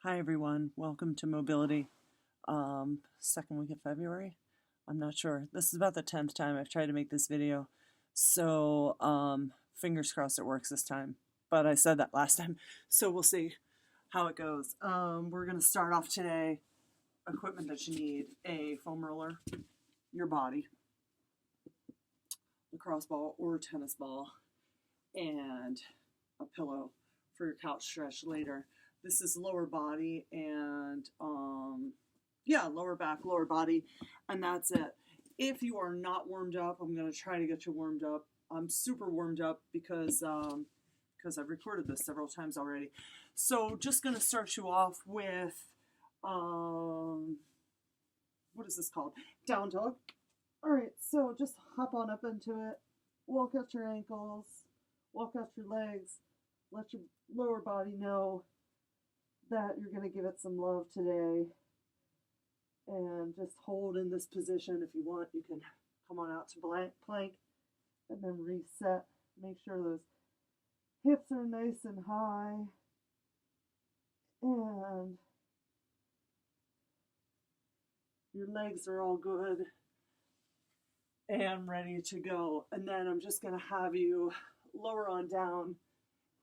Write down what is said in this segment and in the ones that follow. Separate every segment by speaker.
Speaker 1: Hi everyone, welcome to Mobility. Second week of February? I'm not sure. This is about the 10th time I've tried to make this video. So, fingers crossed it works this time. But I said that last time, so we'll see how it goes. We're going to start off today. Equipment that you need: a foam roller, your body, lacrosse ball or tennis ball, and a pillow for your couch stretch later. This is lower body and lower back, lower body, and that's it. If you are not warmed up, I'm gonna try to get you warmed up. I'm super warmed up because I've recorded this several times already. So just gonna start you off with what is this called? Down dog. All right, so just hop on up into it. Walk out your ankles. Walk out your legs. Let your lower body know that you're going to give it some love today, and just hold in this position. If you want, you can come on out to plank and then reset. Make sure those hips are nice and high and your legs are all good and ready to go. And then I'm just going to have you lower on down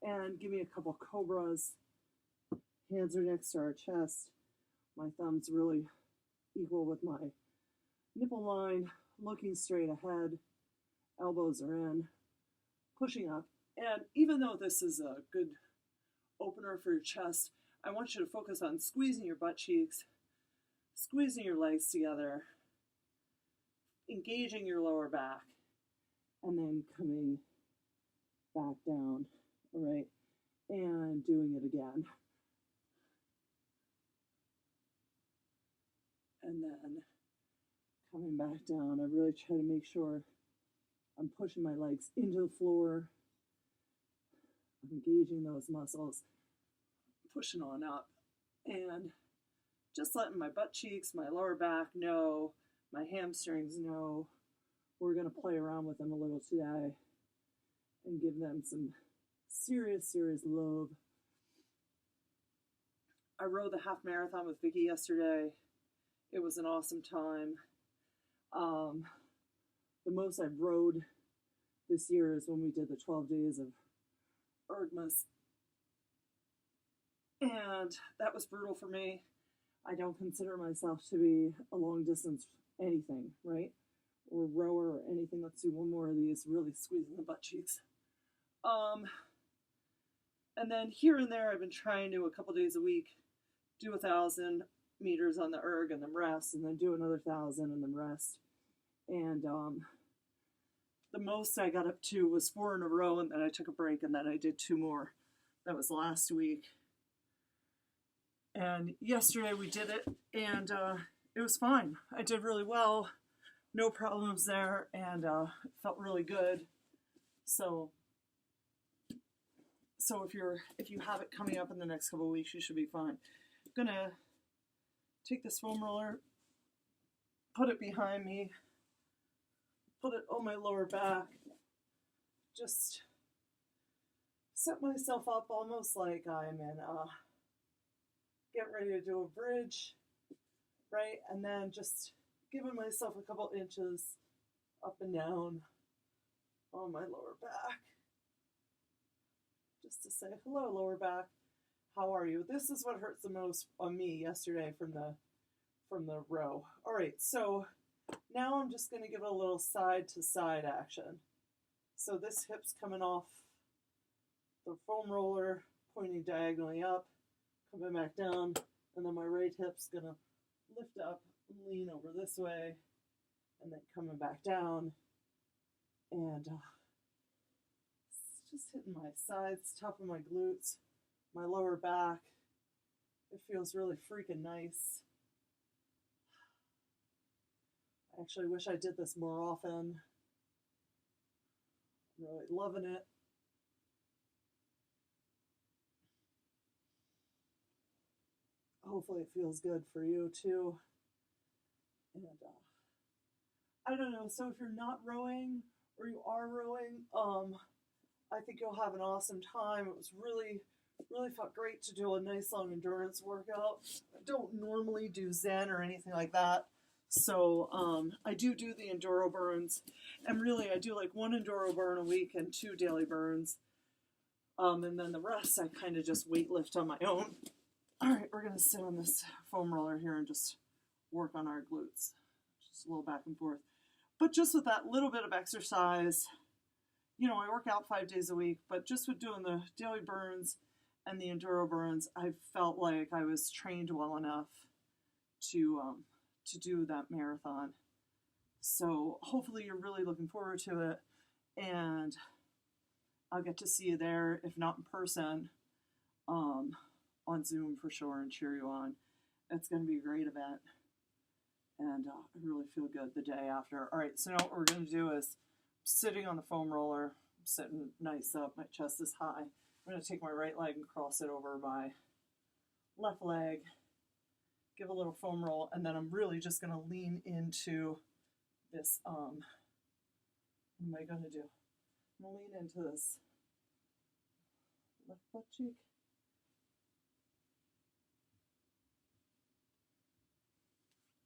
Speaker 1: and give me a couple cobras. Hands are next to our chest. My thumb's really equal with my nipple line, looking straight ahead. Elbows are in, pushing up. And even though this is a good opener for your chest, I want you to focus on squeezing your butt cheeks, squeezing your legs together, engaging your lower back, and then coming back down, all right? And doing it again. And then coming back down. I really try to make sure I'm pushing my legs into the floor, engaging those muscles, pushing on up, and just letting my butt cheeks, my lower back know, my hamstrings know. We're going to play around with them a little today and give them some serious love. I rode the half marathon with Vicky yesterday. It was an awesome time. The most I've rode this year is when we did the 12 days of ergmas. And that was brutal for me. I don't consider myself to be a long distance anything, right? Or rower or anything. Let's do one more of these, really squeezing the butt cheeks. And then here and there, I've been trying to, a couple days a week, do 1,000 meters on the erg and then rest, and then do another 1,000 and then rest. And the most I got up to was 4 in a row, and then I took a break, and then I did 2 more. That was last week. And yesterday we did it, and it was fine. I did really well, no problems there, and it felt really good. So if you have it coming up in the next couple of weeks, you should be fine. I'm gonna take this foam roller, put it behind me, put it on my lower back, just set myself up almost like I'm in get ready to do a bridge, right? And then just giving myself a couple inches up and down on my lower back, just to say hello, lower back. How are you? This is what hurts the most on me yesterday from the row. All right, so now I'm just going to give it a little side to side action. So this hip's coming off the foam roller, pointing diagonally up, coming back down, and then my right hip's going to lift up and lean over this way, and then coming back down, and just hitting my sides, top of my glutes, my lower back. It feels really freaking nice. I actually wish I did this more often. I'm really loving it. Hopefully it feels good for you too. And I don't know, so if you're not rowing or you are rowing, I think you'll have an awesome time. It was really, Really felt great to do a nice long endurance workout. I don't normally do Zen or anything like that. So I do the enduro burns. And really, I do like one enduro burn a week and 2 daily burns. And then the rest, I kind of just weight lift on my own. All right, we're going to sit on this foam roller here and just work on our glutes. Just a little back and forth. But just with that little bit of exercise, you know, I work out 5 days a week, but just with doing the daily burns and the enduro burns, I felt like I was trained well enough to do that marathon. So hopefully you're really looking forward to it, and I'll get to see you there, if not in person, on Zoom for sure, and cheer you on. It's going to be a great event, and I really feel good the day after. All right, so now what we're going to do is sitting on the foam roller. I'm sitting nice up, my chest is high. I'm going to take my right leg and cross it over my left leg, give a little foam roll, and then I'm really just going to lean into this, what am I going to do? I'm going to lean into this left butt cheek.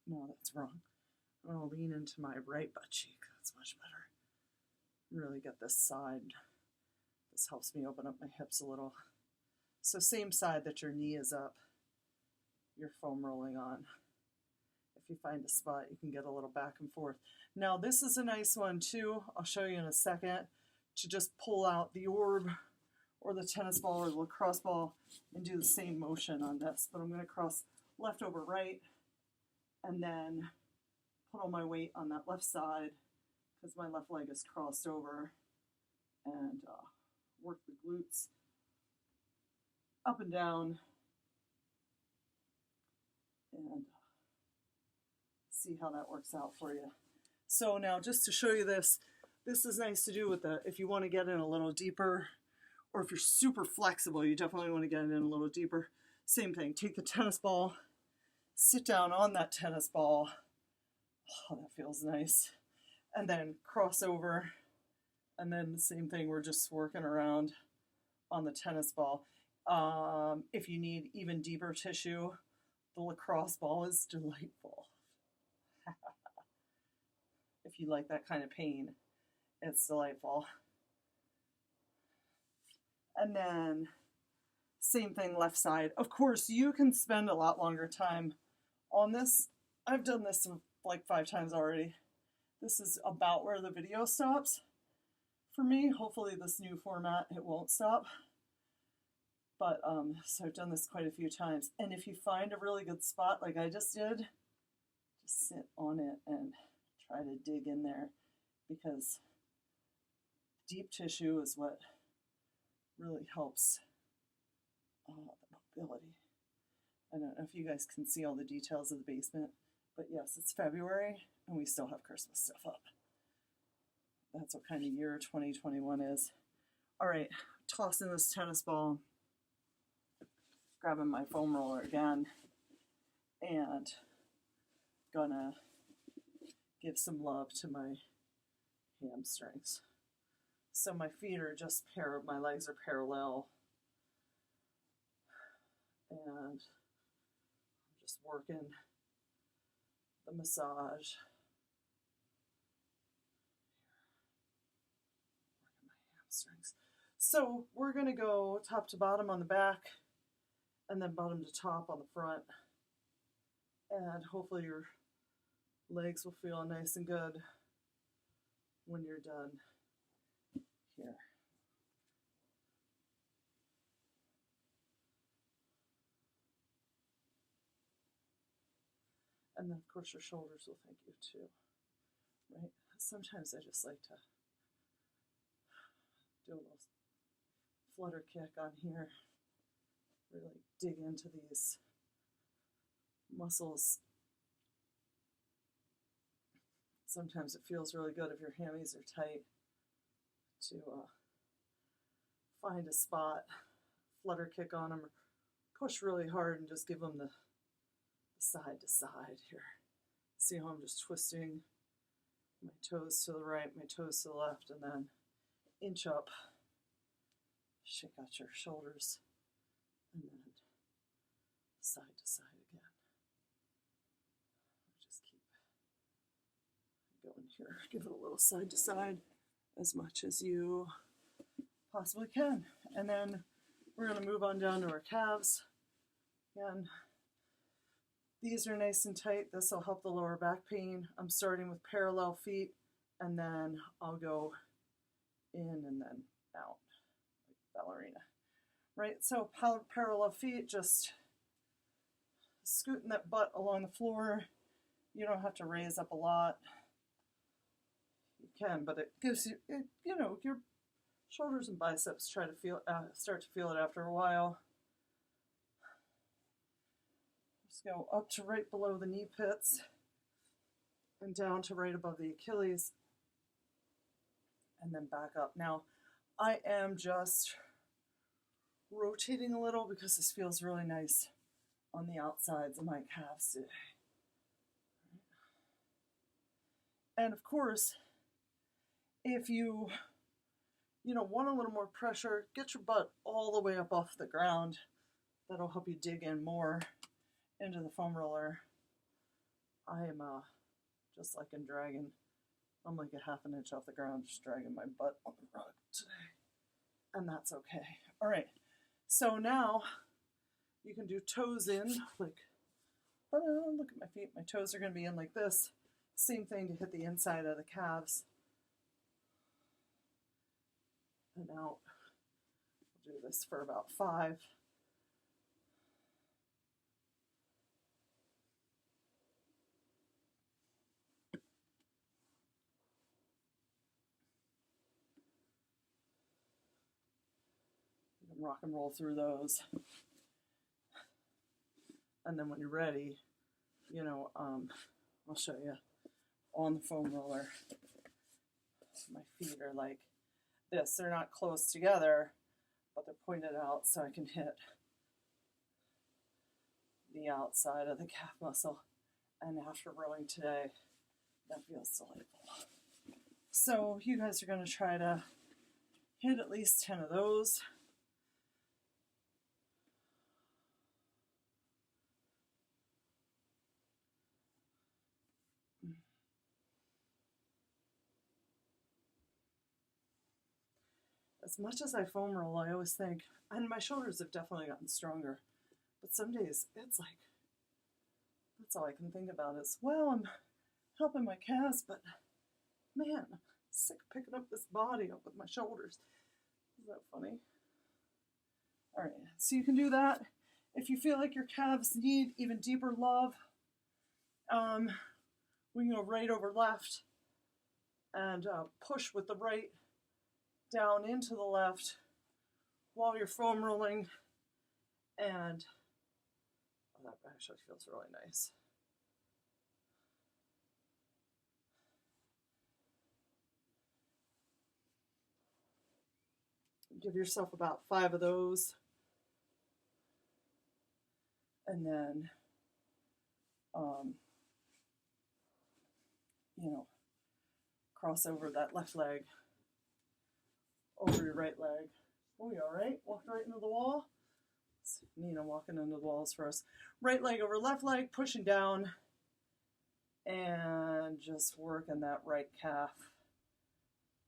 Speaker 1: No, that's wrong. I'm going to lean into my right butt cheek. That's much better. Really get this side. This helps me open up my hips a little. So same side that your knee is up, you're foam rolling on. If you find a spot, you can get a little back and forth. Now this is a nice one too. I'll show you in a second, to just pull out the orb or the tennis ball or the lacrosse ball and do the same motion on this. But I'm going to cross left over right and then put all my weight on that left side because my left leg is crossed over, and work the glutes up and down and see how that works out for you. So now just to show you this is nice to do with the, if you want to get in a little deeper, or if you're super flexible, you definitely want to get in a little deeper. Same thing, take the tennis ball, sit down on that tennis ball. Oh, that feels nice. And then cross over, and then the same thing, we're just working around on the tennis ball. If you need even deeper tissue, the lacrosse ball is delightful. If you like that kind of pain, it's delightful. And then same thing, left side. Of course, you can spend a lot longer time on this. I've done this like 5 times already. This is about where the video stops for me. Hopefully this new format, it won't stop. But so I've done this quite a few times. And if you find a really good spot like I just did, just sit on it and try to dig in there, because deep tissue is what really helps the mobility. I don't know if you guys can see all the details of the basement, but yes, it's February and we still have Christmas stuff up. That's what kind of year 2021 is. All right, tossing this tennis ball, grabbing my foam roller again, and gonna give some love to my hamstrings. So my feet are just my legs are parallel, and I'm just working the massage. Working my hamstrings. So we're gonna go top to bottom on the back, and then bottom to top on the front, and hopefully your legs will feel nice and good when you're done here. And then of course your shoulders will thank you too, right? Sometimes I just like to do a little flutter kick on here, really dig into these muscles. Sometimes it feels really good if your hammies are tight to find a spot, flutter kick on them, or push really hard and just give them the side to side here. See how I'm just twisting my toes to the right, my toes to the left, and then inch up. Shake out your shoulders side to side again. Just keep going here. Give it a little side to side as much as you possibly can. And then we're going to move on down to our calves. And these are nice and tight. This will help the lower back pain. I'm starting with parallel feet, and then I'll go in and then out, like ballerina. Right, so parallel feet, just scooting that butt along the floor. You don't have to raise up a lot. You can, but it gives you, you know, your shoulders and biceps start to feel it after a while. Just go up to right below the knee pits and down to right above the Achilles, and then back up. Now, I am just rotating a little because this feels really nice on the outsides of my calves today. And of course, if you want a little more pressure, get your butt all the way up off the ground. That'll help you dig in more into the foam roller. I am just like in dragon. I'm like a half an inch off the ground, just dragging my butt on the rug today. And that's okay. All right. So now you can do toes in, like, look at my feet. My toes are going to be in like this. Same thing to hit the inside of the calves. And out. We'll do this for about 5. You can rock and roll through those. And then when you're ready, I'll show you on the foam roller. My feet are like this. They're not close together, but they're pointed out so I can hit the outside of the calf muscle. And after rowing today, that feels delightful. So you guys are going to try to hit at least 10 of those. As much as I foam roll, I always think, and my shoulders have definitely gotten stronger, but some days it's like, that's all I can think about is, well, I'm helping my calves, but man, I'm sick of picking up this body up with my shoulders. Is that funny? All right, so you can do that. If you feel like your calves need even deeper love, we can go right over left and push with the right down into the left while you're foam rolling, and that actually feels really nice. Give yourself about 5 of those, and then cross over that left leg over your right leg. Oh, you all right? Walk right into the wall. It's Nina walking into the walls for us. Right leg over left leg, pushing down, and just working that right calf,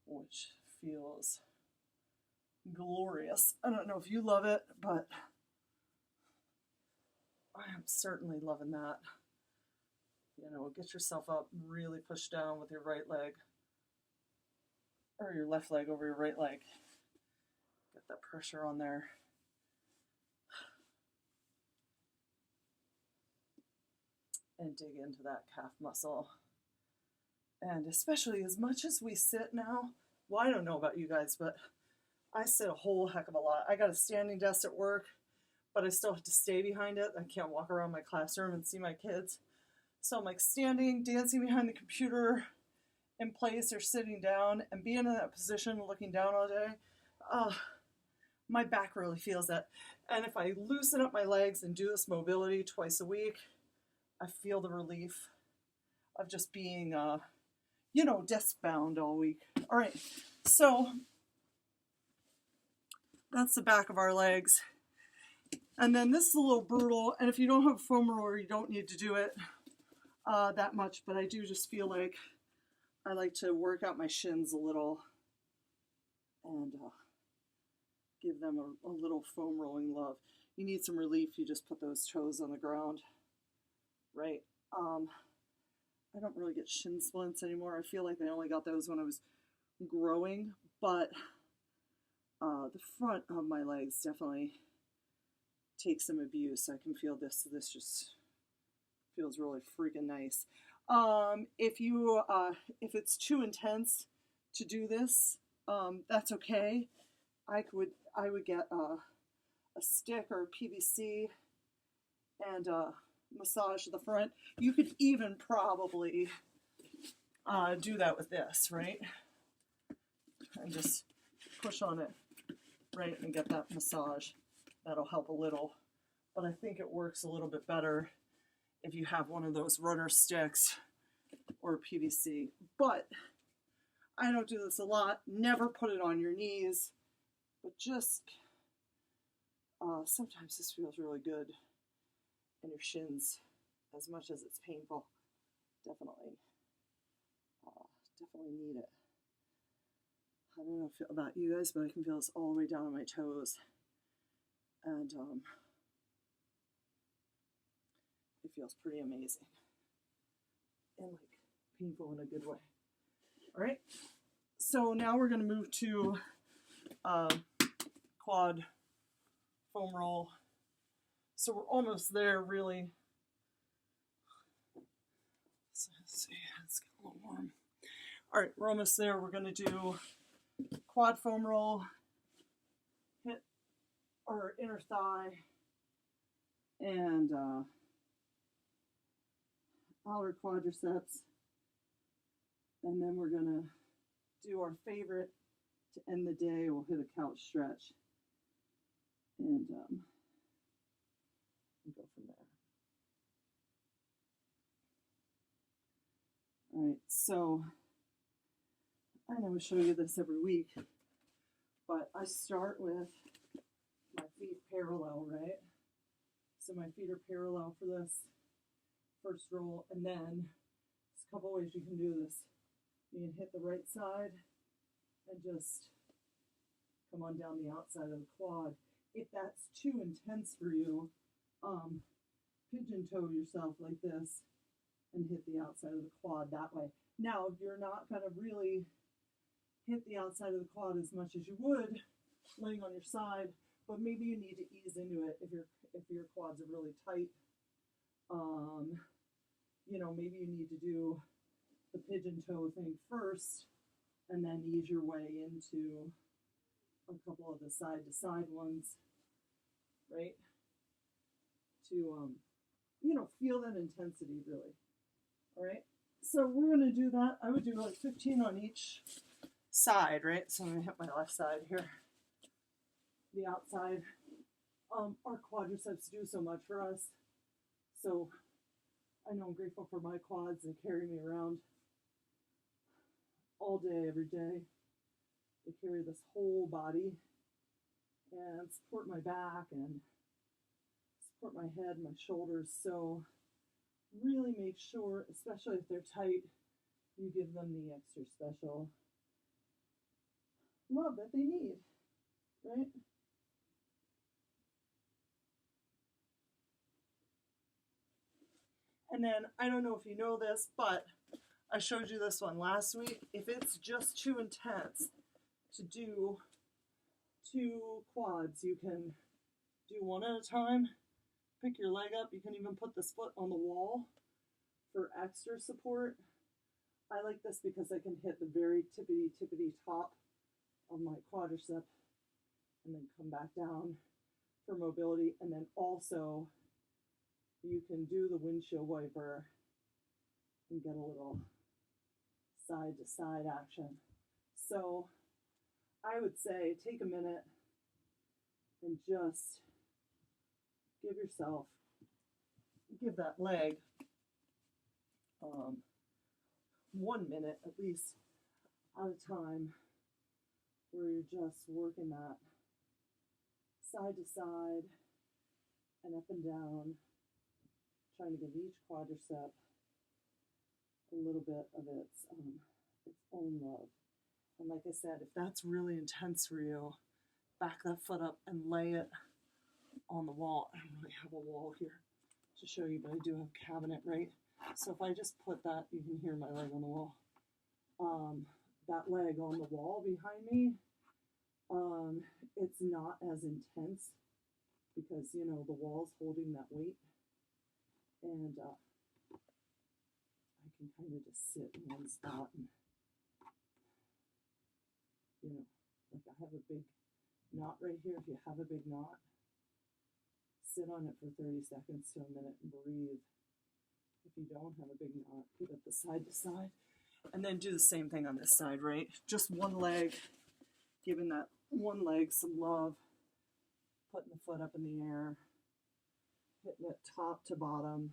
Speaker 1: which feels glorious. I don't know if you love it, but I am certainly loving that. Get yourself up, really push down with your right leg, or your left leg over your right leg. Get that pressure on there. And dig into that calf muscle. And especially as much as we sit now, well, I don't know about you guys, but I sit a whole heck of a lot. I got a standing desk at work, but I still have to stay behind it. I can't walk around my classroom and see my kids. So I'm like standing, dancing behind the computer in place or sitting down, and being in that position looking down all day, my back really feels that. And if I loosen up my legs and do this mobility twice a week, I feel the relief of just being, desk bound all week. All right, so that's the back of our legs. And then this is a little brutal, and if you don't have a foam roller, you don't need to do it that much, but I do just feel like I like to work out my shins a little and give them a little foam rolling love. You need some relief, you just put those toes on the ground, right? I don't really get shin splints anymore. I feel like I only got those when I was growing, but the front of my legs definitely take some abuse. I can feel this. This just feels really freaking nice. If it's too intense to do this, that's okay. I would get a stick or a PVC and massage the front. You could even probably do that with this, right? And just push on it, right, and get that massage. That'll help a little. But I think it works a little bit better if you have one of those runner sticks or PVC. But I don't do this a lot. Never put it on your knees. But just sometimes this feels really good in your shins, as much as it's painful. Definitely need it. I don't know about you guys, but I can feel this all the way down on my toes. And it feels pretty amazing. And like painful in a good way. All right. So now we're going to move to quad foam roll. So we're almost there, really. So let's see, it's getting a little warm. All right, we're almost there. We're going to do quad foam roll, hit our inner thigh, and outer quadriceps. And then we're going to do our favorite to end the day. We'll hit a couch stretch. And go from there. All right, so I know I show you this every week, but I start with my feet parallel, right? So my feet are parallel for this first roll, and then there's a couple ways you can do this. You can hit the right side and just come on down the outside of the quad. If that's too intense for you, pigeon toe yourself like this and hit the outside of the quad that way. Now, you're not going to really hit the outside of the quad as much as you would laying on your side, but maybe you need to ease into it if your quads are really tight. Maybe you need to do the pigeon toe thing first and then ease your way into a couple of the side-to-side ones, right? To, feel that intensity, really. All right? So we're going to do that. I would do like 15 on each side, right? So I'm going to hit my left side here. The outside. Our quadriceps do so much for us. So I know I'm grateful for my quads. They carry me around all day, every day. They carry this whole body and support my back and support my head, my shoulders. So really make sure, especially if they're tight, you give them the extra special love that they need, right? And then, I don't know if you know this, but I showed you this one last week. If it's just too intense to do 2 quads, you can do one at a time. Pick your leg up. You can even put this foot on the wall for extra support. I like this because I can hit the very tippity top of my quadricep and then come back down for mobility. And then also you can do the windshield wiper and get a little side-to-side action. So I would say take a minute and just give that leg 1 minute at least at a time where you're just working that side to side and up and down, trying to give each quadricep a little bit of its own love. And like I said, if that's really intense for you, back that foot up and lay it on the wall. I don't really have a wall here to show you, but I do have a cabinet, right? So if I just put that, you can hear my leg on the wall. That leg on the wall behind me, it's not as intense because, you know, the wall's holding that weight. And I can kind of just sit in one spot and, you know, like I have a big knot right here. If you have a big knot, sit on it for 30 seconds to a minute and breathe. If you don't have a big knot, put it the side to side. And then do the same thing on this side, right? Just one leg, giving that one leg some love, putting the foot up in the air, hitting it top to bottom,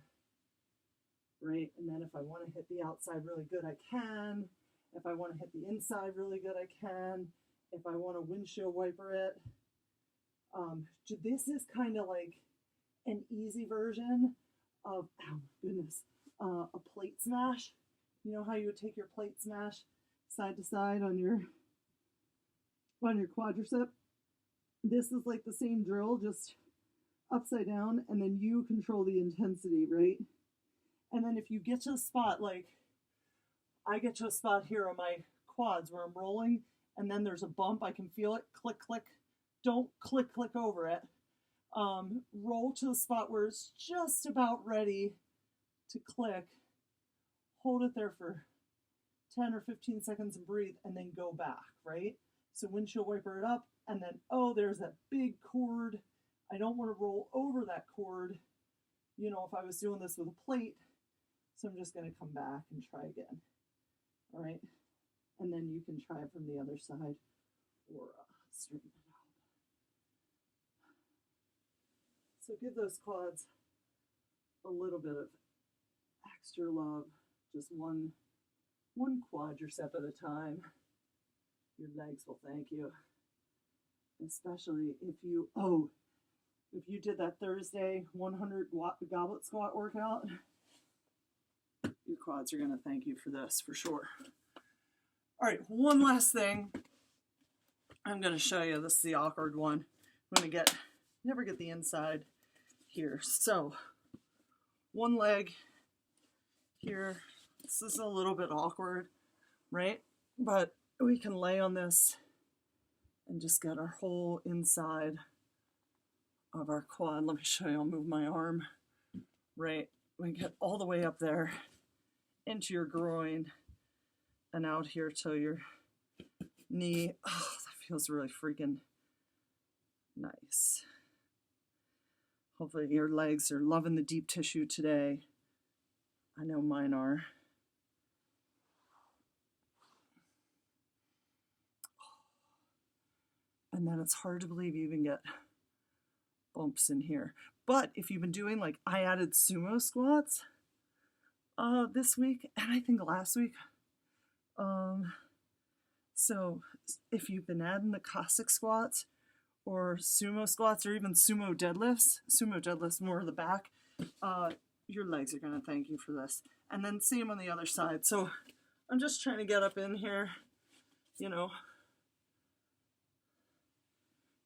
Speaker 1: right? And then if I want to hit the outside really good, I can. If I want to hit the inside really good, I can. If I want to windshield wiper it. This is kind of like an easy version of, oh goodness, a plate smash. You know how you would take your plate smash side to side on your quadricep? This is like the same drill, just upside down, and then you control the intensity, right? And then if you get to a spot, like I get to a spot here on my quads where I'm rolling, and then there's a bump, I can feel it, click, click. Don't click, click over it. Roll to the spot where it's just about ready to click. Hold it there for 10 or 15 seconds and breathe, and then go back, right? So windshield wiper it up, and then, oh, there's that big cord. I don't want to roll over that cord, you know, if I was doing this with a plate. So I'm just going to come back and try again, all right? And then you can try it from the other side or straighten it out. So give those quads a little bit of extra love. Just one quadricep at a time. Your legs will thank you. Especially if you did that Thursday 100 goblet squat workout, your quads are gonna thank you for this, for sure. All right, one last thing. I'm gonna show you, this is the awkward one. I'm gonna never get the inside here. So, one leg here. This is a little bit awkward, right? But we can lay on this and just get our whole inside of our quad. Let me show you, I'll move my arm, right? We get all the way up there into your groin and out here to your knee. Oh, that feels really freaking nice. Hopefully your legs are loving the deep tissue today. I know mine are. And then it's hard to believe you even get bumps in here. But if you've been doing, like, I added sumo squats this week, and I think last week. So if you've been adding the Cossack squats or sumo squats or even sumo deadlifts more of the back, your legs are going to thank you for this. And then same on the other side. So I'm just trying to get up in here, you know,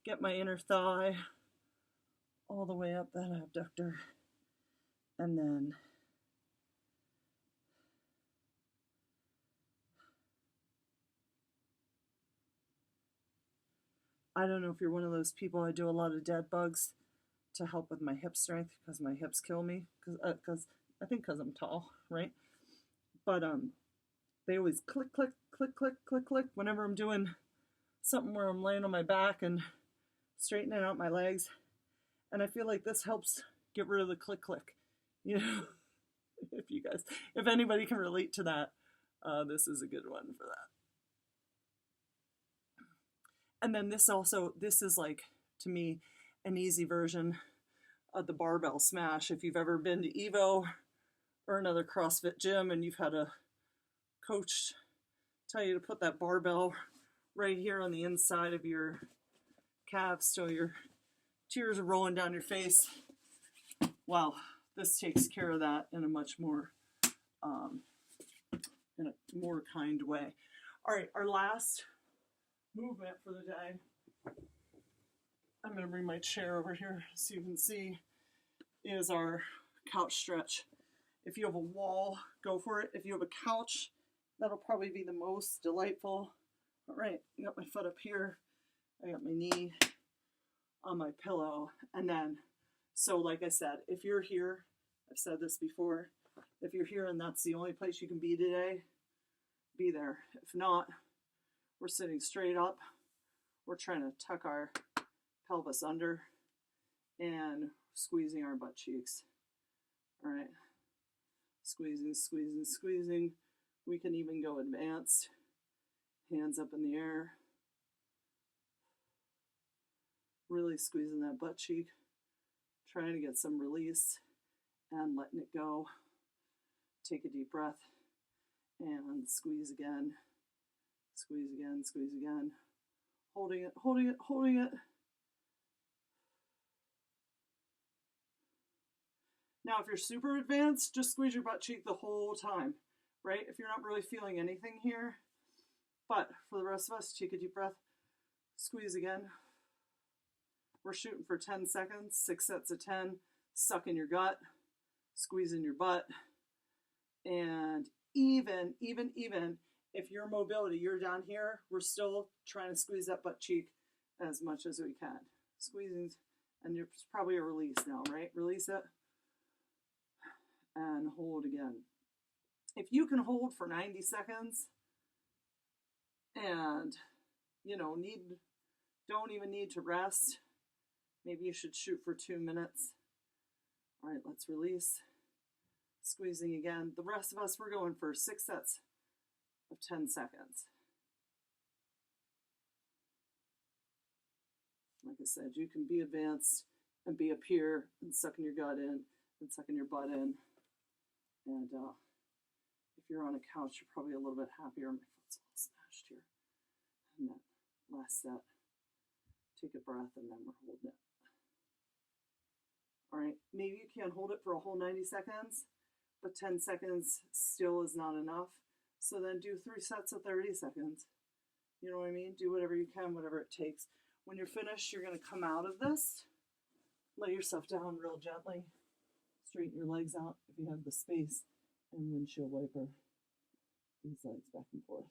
Speaker 1: get my inner thigh all the way up that abductor, and then I don't know if you're one of those people. I do a lot of dead bugs to help with my hip strength because my hips kill me because I'm tall, right? But they always click, click, click, click, click, click whenever I'm doing something where I'm laying on my back and straightening out my legs. And I feel like this helps get rid of the click, click. You know, if anybody can relate to that, this is a good one for that. And then this is like, to me, an easy version of the barbell smash. If you've ever been to Evo or another CrossFit gym and you've had a coach tell you to put that barbell right here on the inside of your calves so your tears are rolling down your face, Well, this takes care of that in a much more, in a more kind way. All right, our last movement for the day, I'm going to bring my chair over here so you can see, is our couch stretch. If you have a wall, go for it. If you have a couch, that'll probably be the most delightful. All right, I got my foot up here. I got my knee on my pillow. And then, so like I said, if you're here, I've said this before, if you're here and that's the only place you can be today, be there. If not, we're sitting straight up. We're trying to tuck our pelvis under and squeezing our butt cheeks. All right. Squeezing, squeezing, squeezing. We can even go advanced. Hands up in the air. Really squeezing that butt cheek. Trying to get some release and letting it go. Take a deep breath and squeeze again. Squeeze again, squeeze again. Holding it, holding it, holding it. Now, if you're super advanced, just squeeze your butt cheek the whole time, right? If you're not really feeling anything here. But for the rest of us, take a deep breath. Squeeze again. We're shooting for 10 seconds, 6 sets of 10. Suck in your gut, squeeze in your butt. And even if your mobility, you're down here, we're still trying to squeeze that butt cheek as much as we can. Squeezing, and there's probably a release now, right? Release it. And hold again. If you can hold for 90 seconds and, don't even need to rest, maybe you should shoot for 2 minutes. All right, let's release. Squeezing again. The rest of us, we're going for 6 sets of 10 seconds. Like I said, you can be advanced and be up here and sucking your gut in and sucking your butt in. And if you're on a couch, you're probably a little bit happier. My foot's a little smashed here. And that last set, take a breath, and then we're holding it. All right, maybe you can't hold it for a whole 90 seconds, but 10 seconds still is not enough. So then do 3 sets of 30 seconds. You know what I mean? Do whatever you can, whatever it takes. When you're finished, you're going to come out of this. Lay yourself down real gently. Straighten your legs out if you have the space, and windshield wiper these legs back and forth.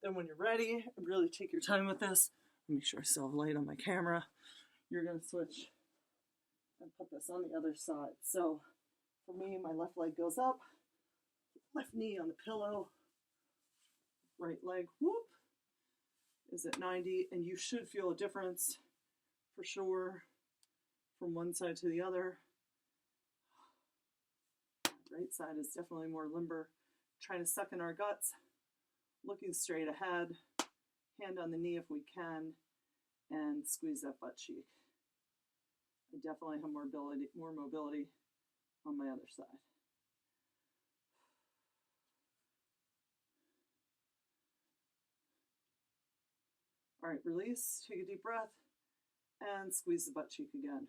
Speaker 1: Then when you're ready, really take your time with this. Make sure I still have light on my camera. You're going to switch and put this on the other side. So for me, my left leg goes up, left knee on the pillow, right leg, whoop, is at 90, and you should feel a difference for sure from one side to the other. Right side is definitely more limber. Trying to suck in our guts, looking straight ahead, hand on the knee if we can, and squeeze that butt cheek. I definitely have more mobility on my other side. All right, release, take a deep breath, and squeeze the butt cheek again.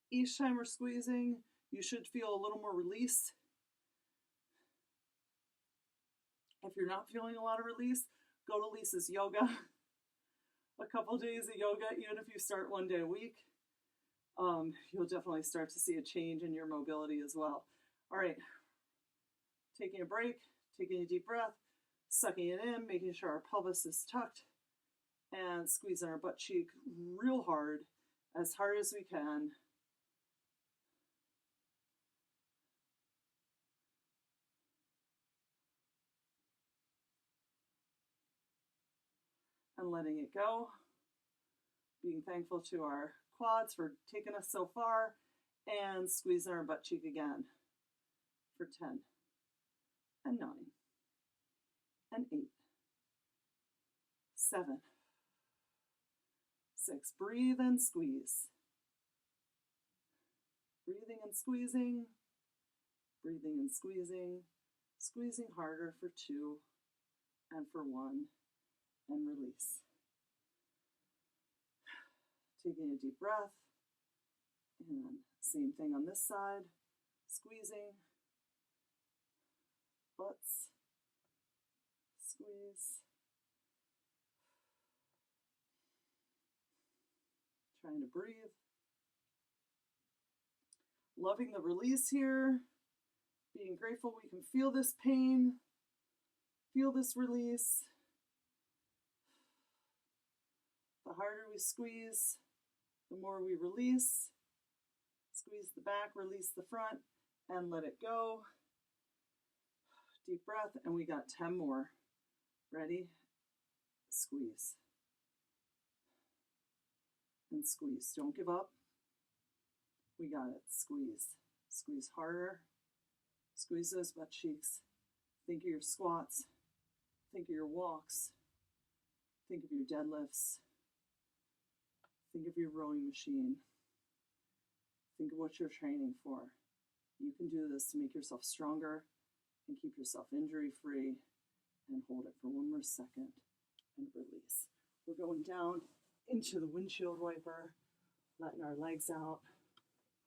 Speaker 1: Each time we're squeezing, you should feel a little more release. If you're not feeling a lot of release, go to Lisa's yoga. A couple days of yoga, even if you start 1 day a week, you'll definitely start to see a change in your mobility as well. All right, taking a break, taking a deep breath, sucking it in, making sure our pelvis is tucked, and squeezing our butt cheek real hard as we can. And letting it go. Being thankful to our quads for taking us so far, and squeezing our butt cheek again for 10 and 9 and 8, 7, 6. Breathe and squeeze. Breathing and squeezing, breathing and squeezing, squeezing harder for 2 and for 1, and release. Taking a deep breath, and same thing on this side, squeezing, butts, squeeze, trying to breathe. Loving the release here, being grateful we can feel this pain, feel this release. The harder we squeeze, the more we release. Squeeze the back, release the front, and let it go. Deep breath, and we got 10 more. Ready? Squeeze. And squeeze. Don't give up. We got it. Squeeze. Squeeze harder. Squeeze those butt cheeks. Think of your squats. Think of your walks. Think of your deadlifts. Think of your rowing machine. Think of what you're training for. You can do this to make yourself stronger and keep yourself injury-free, and hold it for one more second and release. We're going down into the windshield wiper, letting our legs out.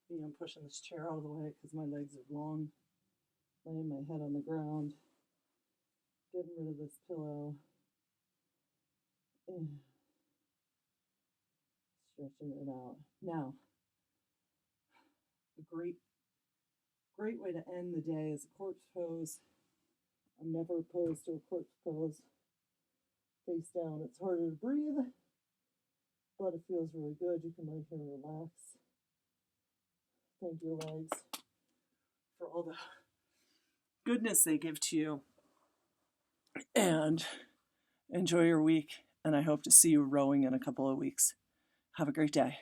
Speaker 1: I'm pushing this chair out of the way because my legs are long. Laying my head on the ground. Getting rid of this pillow. And stretching it out. Now, a great way to end the day is a corpse pose. I'm never opposed to a corpse pose. Face down. It's harder to breathe, but it feels really good. You can lay here and relax. Thank your legs for all the goodness they give to you. And enjoy your week. And I hope to see you rowing in a couple of weeks. Have a great day.